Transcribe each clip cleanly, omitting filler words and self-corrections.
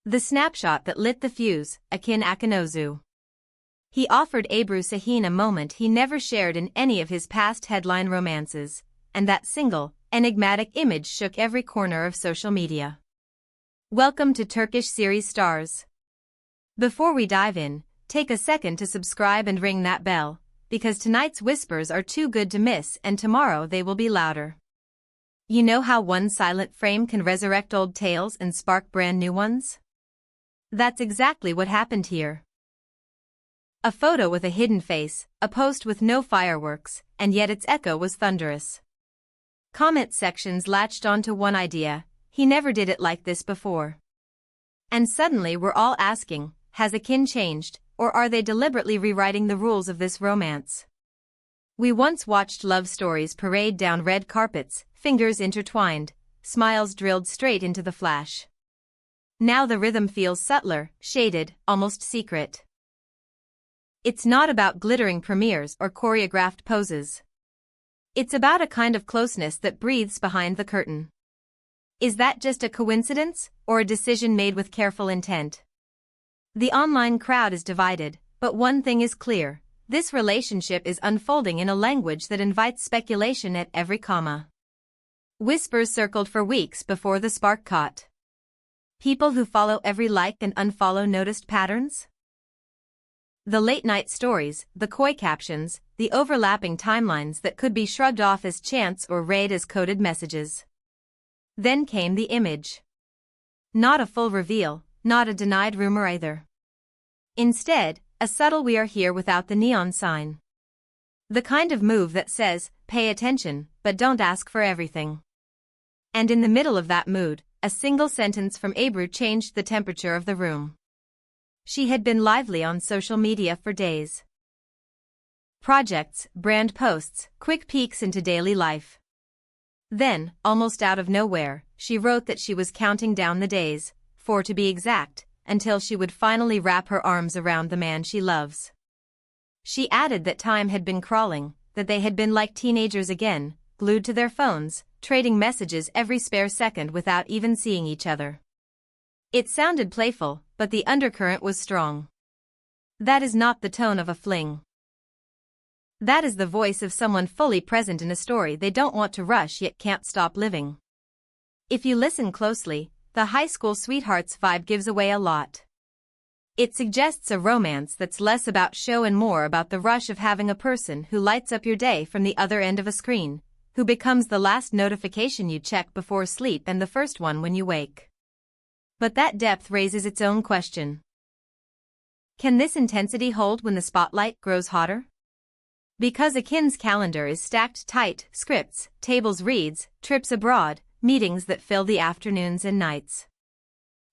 The snapshot that lit the fuse, Akın Akınözü. He offered Ebru Şahin a moment he never shared in any of his past headline romances, and that single, enigmatic image shook every corner of social media. Welcome to Turkish series stars. Before we dive in, take a second to subscribe and ring that bell, because tonight's whispers are too good to miss and tomorrow they will be louder. You know how one silent frame can resurrect old tales and spark brand new ones? That's exactly what happened here. A photo with a hidden face, a post with no fireworks, and yet its echo was thunderous. Comment sections latched onto one idea: he never did it like this before. And suddenly we're all asking, has Akın changed, or are they deliberately rewriting the rules of this romance? We once watched love stories parade down red carpets, fingers intertwined, smiles drilled straight into the flash. Now the rhythm feels subtler, shaded, almost secret. It's not about glittering premieres or choreographed poses. It's about a kind of closeness that breathes behind the curtain. Is that just a coincidence, or a decision made with careful intent? The online crowd is divided, but one thing is clear: this relationship is unfolding in a language that invites speculation at every comma. Whispers circled for weeks before the spark caught. People who follow every like and unfollow noticed patterns? The late-night stories, the coy captions, the overlapping timelines that could be shrugged off as chance or read as coded messages. Then came the image. Not a full reveal, not a denied rumor either. Instead, a subtle "we are here" without the neon sign. The kind of move that says, pay attention, but don't ask for everything. And in the middle of that mood, a single sentence from Ebru changed the temperature of the room. She had been lively on social media for days. Projects, brand posts, quick peeks into daily life. Then, almost out of nowhere, she wrote that she was counting down the days, 4 to be exact, until she would finally wrap her arms around the man she loves. She added that time had been crawling, that they had been like teenagers again, glued to their phones, trading messages every spare second without even seeing each other. It sounded playful, but the undercurrent was strong. That is not the tone of a fling. That is the voice of someone fully present in a story they don't want to rush yet can't stop living. If you listen closely, the high school sweethearts vibe gives away a lot. It suggests a romance that's less about show and more about the rush of having a person who lights up your day from the other end of a screen, who becomes the last notification you check before sleep and the first one when you wake. But that depth raises its own question. Can this intensity hold when the spotlight grows hotter? Because Akın's calendar is stacked tight: scripts, tables reads, trips abroad, meetings that fill the afternoons and nights.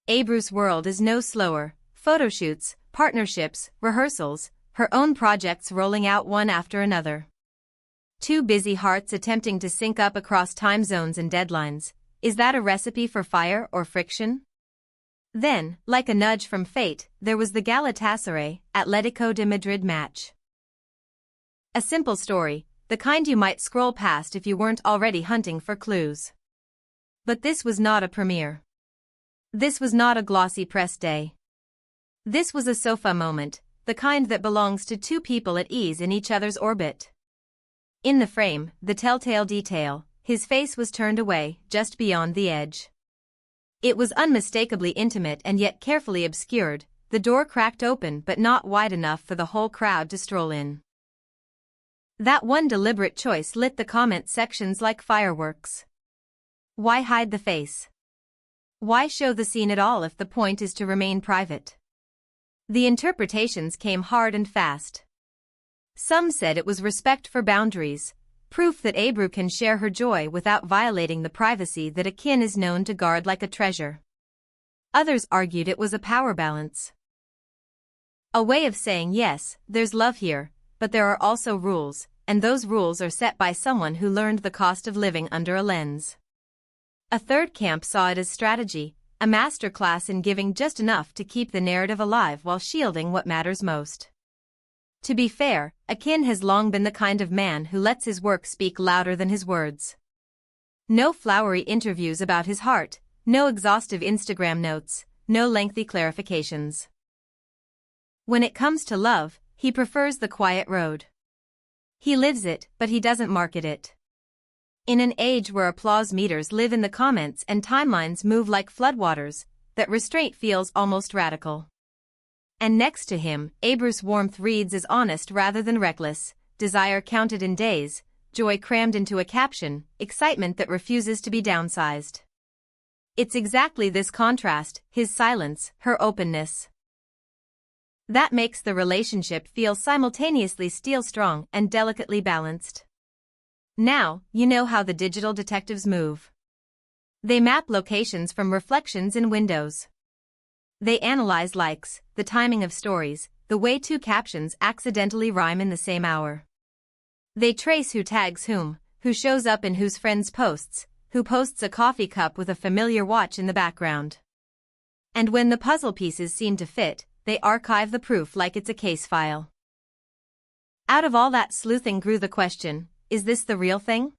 Ebru's world is no slower: photoshoots, partnerships, rehearsals, her own projects rolling out one after another. Two busy hearts attempting to sync up across time zones and deadlines. Is that a recipe for fire or friction? Then, like a nudge from fate, there was the Galatasaray Atletico de Madrid match. A simple story, the kind you might scroll past if you weren't already hunting for clues. But this was not a premiere. This was not a glossy press day. This was a sofa moment, the kind that belongs to two people at ease in each other's orbit. In the frame, the telltale detail: his face was turned away, just beyond the edge. It was unmistakably intimate and yet carefully obscured, the door cracked open but not wide enough for the whole crowd to stroll in. That one deliberate choice lit the comment sections like fireworks. Why hide the face? Why show the scene at all if the point is to remain private? The interpretations came hard and fast. Some said it was respect for boundaries, proof that Ebru can share her joy without violating the privacy that Akın is known to guard like a treasure. Others argued it was a power balance. A way of saying, yes, there's love here, but there are also rules, and those rules are set by someone who learned the cost of living under a lens. A third camp saw it as strategy, a masterclass in giving just enough to keep the narrative alive while shielding what matters most. To be fair, Akın has long been the kind of man who lets his work speak louder than his words. No flowery interviews about his heart, no exhaustive Instagram notes, no lengthy clarifications. When it comes to love, he prefers the quiet road. He lives it, but he doesn't market it. In an age where applause meters live in the comments and timelines move like floodwaters, that restraint feels almost radical. And next to him, Ebru's warmth reads as honest rather than reckless, desire counted in days, joy crammed into a caption, excitement that refuses to be downsized. It's exactly this contrast, his silence, her openness, that makes the relationship feel simultaneously steel-strong and delicately balanced. Now, you know how the digital detectives move. They map locations from reflections in windows. They analyze likes, the timing of stories, the way two captions accidentally rhyme in the same hour. They trace who tags whom, who shows up in whose friends' posts, who posts a coffee cup with a familiar watch in the background. And when the puzzle pieces seem to fit, they archive the proof like it's a case file. Out of all that sleuthing grew the question, is this the real thing?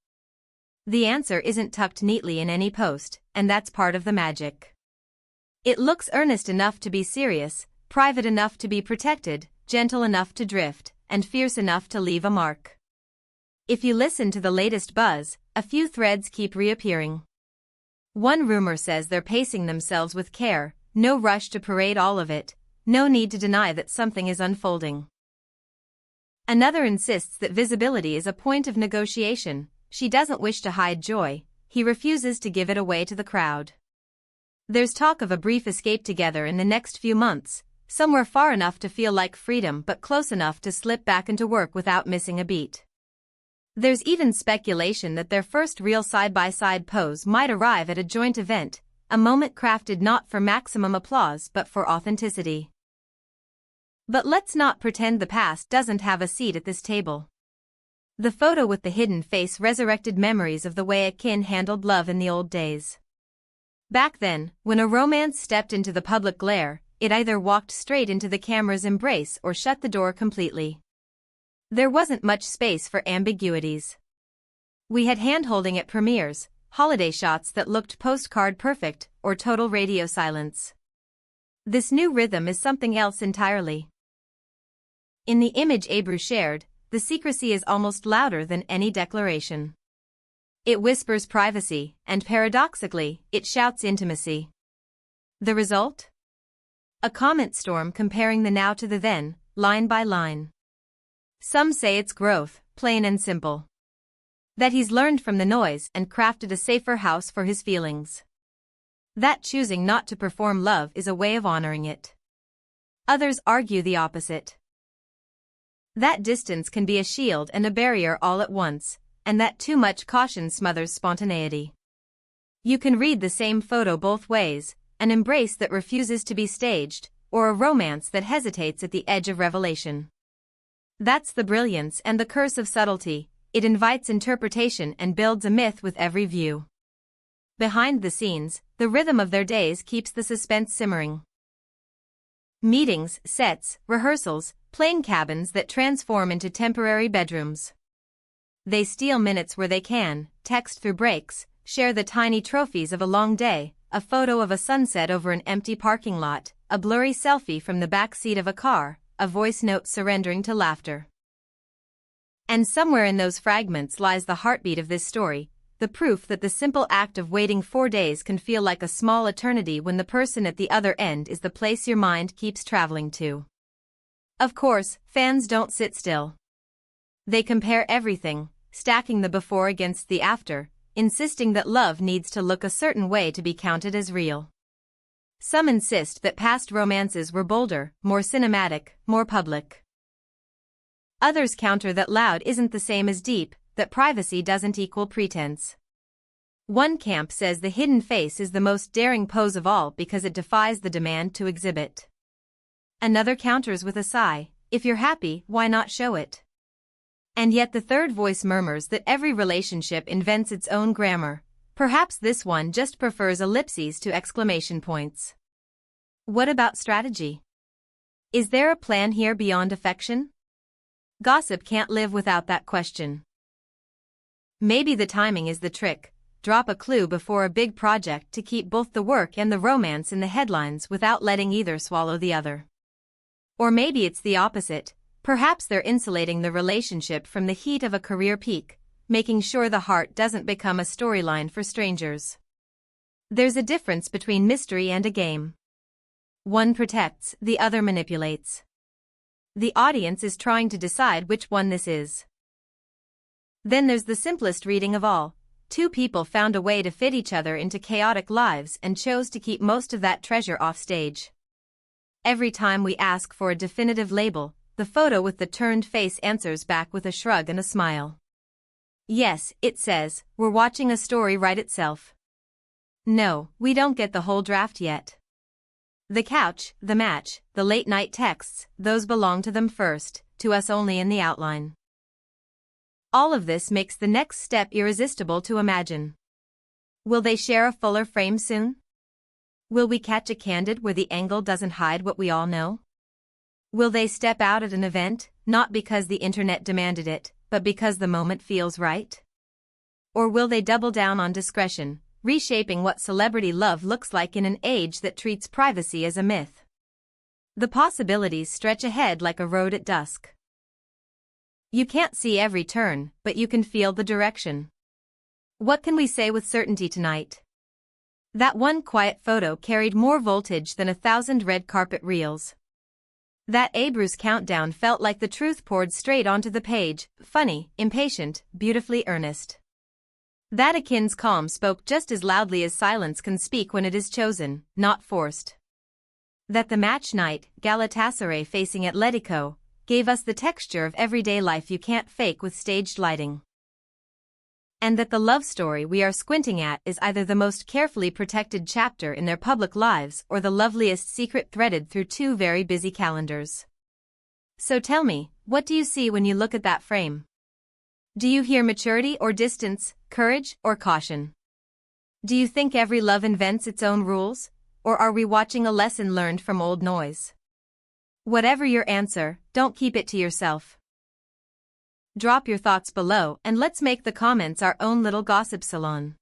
The answer isn't tucked neatly in any post, and that's part of the magic. It looks earnest enough to be serious, private enough to be protected, gentle enough to drift, and fierce enough to leave a mark. If you listen to the latest buzz, a few threads keep reappearing. One rumor says they're pacing themselves with care, no rush to parade all of it, no need to deny that something is unfolding. Another insists that visibility is a point of negotiation. She doesn't wish to hide joy, he refuses to give it away to the crowd. There's talk of a brief escape together in the next few months, somewhere far enough to feel like freedom but close enough to slip back into work without missing a beat. There's even speculation that their first real side-by-side pose might arrive at a joint event, a moment crafted not for maximum applause but for authenticity. But let's not pretend the past doesn't have a seat at this table. The photo with the hidden face resurrected memories of the way Akın handled love in the old days. Back then, when a romance stepped into the public glare, it either walked straight into the camera's embrace or shut the door completely. There wasn't much space for ambiguities. We had hand-holding at premieres, holiday shots that looked postcard perfect, or total radio silence. This new rhythm is something else entirely. In the image Ebru shared, the secrecy is almost louder than any declaration. It whispers privacy, and paradoxically, it shouts intimacy. The result? A comment storm comparing the now to the then, line by line. Some say it's growth, plain and simple. That he's learned from the noise and crafted a safer house for his feelings. That choosing not to perform love is a way of honoring it. Others argue the opposite. That distance can be a shield and a barrier all at once, and that too much caution smothers spontaneity. You can read the same photo both ways, an embrace that refuses to be staged, or a romance that hesitates at the edge of revelation. That's the brilliance and the curse of subtlety, it invites interpretation and builds a myth with every view. Behind the scenes, the rhythm of their days keeps the suspense simmering. Meetings, sets, rehearsals, playing cabins that transform into temporary bedrooms. They steal minutes where they can, text through breaks, share the tiny trophies of a long day, a photo of a sunset over an empty parking lot, a blurry selfie from the back seat of a car, a voice note surrendering to laughter. And somewhere in those fragments lies the heartbeat of this story, the proof that the simple act of waiting 4 days can feel like a small eternity when the person at the other end is the place your mind keeps traveling to. Of course, fans don't sit still. They compare everything, stacking the before against the after, insisting that love needs to look a certain way to be counted as real. Some insist that past romances were bolder, more cinematic, more public. Others counter that loud isn't the same as deep, that privacy doesn't equal pretense. One camp says the hidden face is the most daring pose of all because it defies the demand to exhibit. Another counters with a sigh, if you're happy, why not show it? And yet the third voice murmurs that every relationship invents its own grammar. Perhaps this one just prefers ellipses to exclamation points. What about strategy? Is there a plan here beyond affection? Gossip can't live without that question. Maybe the timing is the trick. drop a clue before a big project to keep both the work and the romance in the headlines without letting either swallow the other. Or maybe it's the opposite, perhaps they're insulating the relationship from the heat of a career peak, making sure the heart doesn't become a storyline for strangers. There's a difference between mystery and a game. One protects, the other manipulates. The audience is trying to decide which one this is. Then there's the simplest reading of all. Two people found a way to fit each other into chaotic lives and chose to keep most of that treasure off stage. Every time we ask for a definitive label, the photo with the turned face answers back with a shrug and a smile. Yes, it says, we're watching a story write itself. No, we don't get the whole draft yet. The couch, the match, the late-night texts, those belong to them first, to us only in the outline. All of this makes the next step irresistible to imagine. Will they share a fuller frame soon? Will we catch a candid where the angle doesn't hide what we all know? Will they step out at an event, not because the internet demanded it, but because the moment feels right? Or will they double down on discretion, reshaping what celebrity love looks like in an age that treats privacy as a myth? The possibilities stretch ahead like a road at dusk. You can't see every turn, but you can feel the direction. What can we say with certainty tonight? That one quiet photo carried more voltage than 1,000 red carpet reels. That Ebru's countdown felt like the truth poured straight onto the page, funny, impatient, beautifully earnest. That Akın's calm spoke just as loudly as silence can speak when it is chosen, not forced. That the match night, Galatasaray facing Atletico, gave us the texture of everyday life you can't fake with staged lighting. And that the love story we are squinting at is either the most carefully protected chapter in their public lives or the loveliest secret threaded through two very busy calendars. So tell me, what do you see when you look at that frame? Do you hear maturity or distance, courage or caution? Do you think every love invents its own rules, or are we watching a lesson learned from old noise? Whatever your answer, don't keep it to yourself. Drop your thoughts below and let's make the comments our own little gossip salon.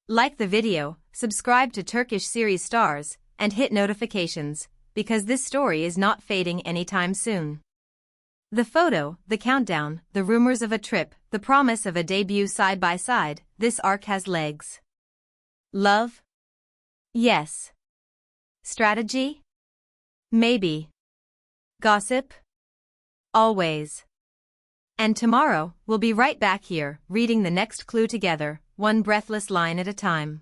Like the video, subscribe to Turkish series stars, and hit notifications, because this story is not fading anytime soon. The photo, the countdown, the rumors of a trip, the promise of a debut side by side, this arc has legs. Love? Yes. Strategy? Maybe. Gossip? Always. And tomorrow, we'll be right back here, reading the next clue together, one breathless line at a time.